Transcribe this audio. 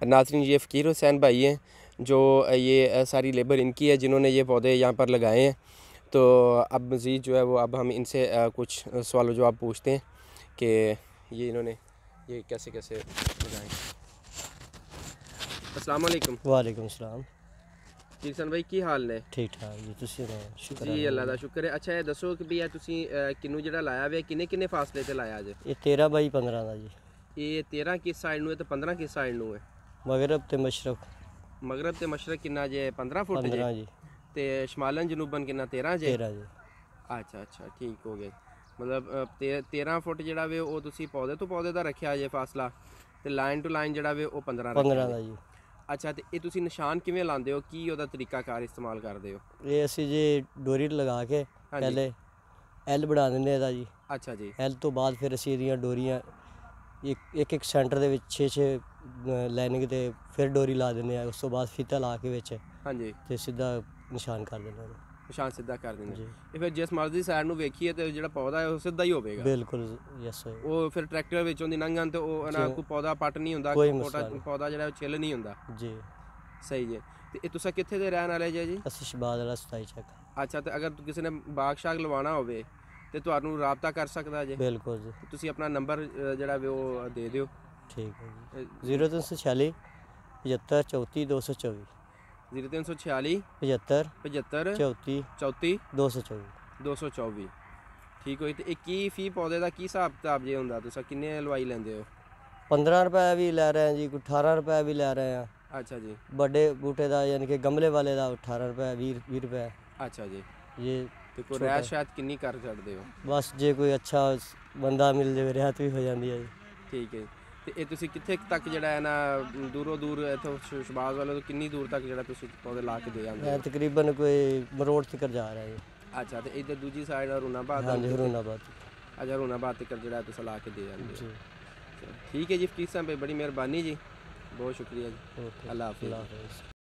नाज़रीन, ये फ़कीर हुसैन भाई हैं जो ये सारी लेबर इनकी है जिन्होंने ये पौधे यहाँ पर लगाए हैं। तो अब मज़ीद जो है वो अब हम इनसे कुछ सवाल जवाब पूछते हैं कि ये इन्होंने ये कैसे कैसे लगाए। अस्सलाम वालेकुम। वालेकुम सलाम। फ़कीर हुसैन भाई की हाल ने? ठीक ठाक जी, तुसीं शुक्र जी अल्लाह दा शुक्र है। अच्छा ये दसो कि भी तुसी किन्नू जेह्ड़ा लाया वे किन्ने किन्ने फासले ते लाया जे? ये 13 बाई 15 दा जी। ये 13 किस साइड नूं है ते 15 किस साइड नूं है? मगरब ते मशरक मगरब ते मशरक किन्ना जे? 15 फुट जे 15 जी। ते शमालन जनूबन किन्ना 13 जे? 13 जी। अच्छा अच्छा ठीक हो गया। मतलब 13 फुट जेह्ड़ा वे ओह् तुसी पौधे तो पौधे दा रखेआ जे फासला ते लाइन टू लाइन जेह्ड़ा वे ओह् 15 रखेआ 15 जे। ਦਾ ਜੀ। अच्छा तो ये तुसी निशान किवें लांदे हो की ओहदा तरीकाकार इस्तेमाल करदे हो? ਇਹ ਅਸੀਂ ਜੀ ਡੋਰੀ ਲਗਾ ਕੇ ਹਾਂਜੀ। ਪਹਿਲੇ ਐਲ ਬਣਾ ਦਿੰਦੇ ਇਹਦਾ ਜੀ। अच्छा जी। ਐਲ ਤੋਂ ਬਾਅਦ ਫਿਰ ਅਸੀਂ ਇਹਦੀਆਂ ਡੋਰੀਆਂ ਇੱਕ ਇੱਕ ਸੈਂਟਰ ਦੇ ਵਿੱਚ 6-6 ਲਾਈਨਿੰਗ ਤੇ ਫਿਰ ਡੋਰੀ ਲਾ ਦਿੰਦੇ ਆ। ਉਸ ਤੋਂ ਬਾਅਦ ਫੀਤਾ ਲਾ ਕੇ ਵਿੱਚ हाँ जी। ਤੇ ਸਿੱਧਾ ਨਿਸ਼ਾਨ ਕਰ ਦਿੰਦੇ ਹਾਂ ਨਿਸ਼ਾਨ ਸਿੱਧਾ ਕਰ ਦਿੰਦੇ ਜੀ। ਇਹ ਫਿਰ ਜਿਸ ਮਰਜ਼ੀ ਸਾਈਡ ਨੂੰ ਵੇਖੀਏ ਤੇ ਜਿਹੜਾ ਪੌਦਾ ਹੈ ਉਹ ਸਿੱਧਾ ਹੀ ਹੋਵੇਗਾ। ਬਿਲਕੁਲ ਯੈਸ ਹੋਏ। ਉਹ ਫਿਰ ਟਰੈਕਟਰ ਵਿੱਚੋਂ ਦੀ ਲੰਘਣ ਤੇ ਉਹ ਨਾ ਕੋਈ ਪੌਦਾ ਪੱਟ ਨਹੀਂ ਹੁੰਦਾ, ਕੋਈ ਪੌਦਾ ਜਿਹੜਾ ਛਿੱਲ ਨਹੀਂ ਹੁੰਦਾ। ਜੀ। ਸਹੀ ਜੀ। ਤੇ ਇਹ ਤੁਸੀਂ ਕਿੱਥੇ ਦੇ ਰਹਿਣ ਵਾਲੇ ਜੀ? ਅਸੀਂ ਸ਼ਬਾਦ ਵਾਲਾ 27 ਚੱਕ। ਅੱਛਾ ਤੇ ਅਗਰ ਕਿਸੇ ਨੇ ਬਾਗ ਸ਼ਾਗ ਲਵਾਉਣਾ ਹੋਵੇ ਤੇ ਤੁਹਾਨੂੰ ਰਾਬਤਾ ਕਰ ਸਕਦਾ ਜੀ? ਬਿਲਕੁਲ ਜੀ। ਤੁਸੀਂ ਆਪਣਾ ਨੰਬਰ ਜਿਹੜਾ ਵੀ ਉਹ ਦੇ ਦਿਓ। ਠੀਕ ਹੈ ਜੀ। 0346 75 34 224 0346 75 75 34 34 224 224 ਠੀਕ ਹੋਈ। ਤੇ ਇਹ ਕੀ ਫੀ ਪੌਦੇ ਦਾ ਕੀ ਹਿਸਾਬ ਕਿਤਾਬ ਜੇ ਹੁੰਦਾ? ਤੁਸੀਂ ਕਿੰਨੇ ਲਵਾਈ ਲੈਂਦੇ ਹੋ? 15 रुपए भी ले रहे हैं जी, 18 रुपए भी ले रहे हैं। अच्छा जी। बड़े बूटे का यानी कि गमले वाले का 18 रुपए 20 रुपए। अच्छा जी। ये ਤੇ ਕੋਈ ਰਹਿ ਸ਼ਾਇਦ ਕਿੰਨੀ ਕਰ ਛੱਡਦੇ ਹੋ? बस जे कोई अच्छा बंदा मिल जाए रियायत भी हो जाती है जी। ਠੀਕ ਹੈ। ਤੇ ਇਹ ਤੁਸੀਂ ਕਿੱਥੇ ਤੱਕ ਜਿਹੜਾ ਹੈ ਨਾ ਦੂਰੋਂ ਦੂਰ ਇੱਥੋਂ ਸ਼ਬਾਜ਼ ਵਾਲੇ ਤੋਂ ਕਿੰਨੀ ਦੂਰ ਤੱਕ ਜਿਹੜਾ ਤੁਸੀਂ ਪੌਦੇ ਲਾ ਕੇ ਦੇ ਜਾਂਦੇ मैं ਹੋ? तकरीबन कोई मरोड़ तक जा रहा है जी। ਅੱਛਾ ਤੇ ਇੱਧਰ ਦੂਜੀ ਸਾਈਡ ਰੂਨਾਬਾਦ? हाँ जी, हुरूनाबाद। ਅੱਛਾ ਰੂਨਾਬਾਦ ਤੱਕ ਜਿਹੜਾ ਤੁਸੀਂ ਲਾ ਕੇ ਦੇ ਜਾਂਦੇ ਹੋ। जी। ਠੀਕ ਹੈ ਜੀ फ़कीर साहब भाई, बड़ी मेहरबानी जी, बहुत शुक्रिया जी। ओके। अल्लाह हाफिज़। अल्लाह हाफिज़।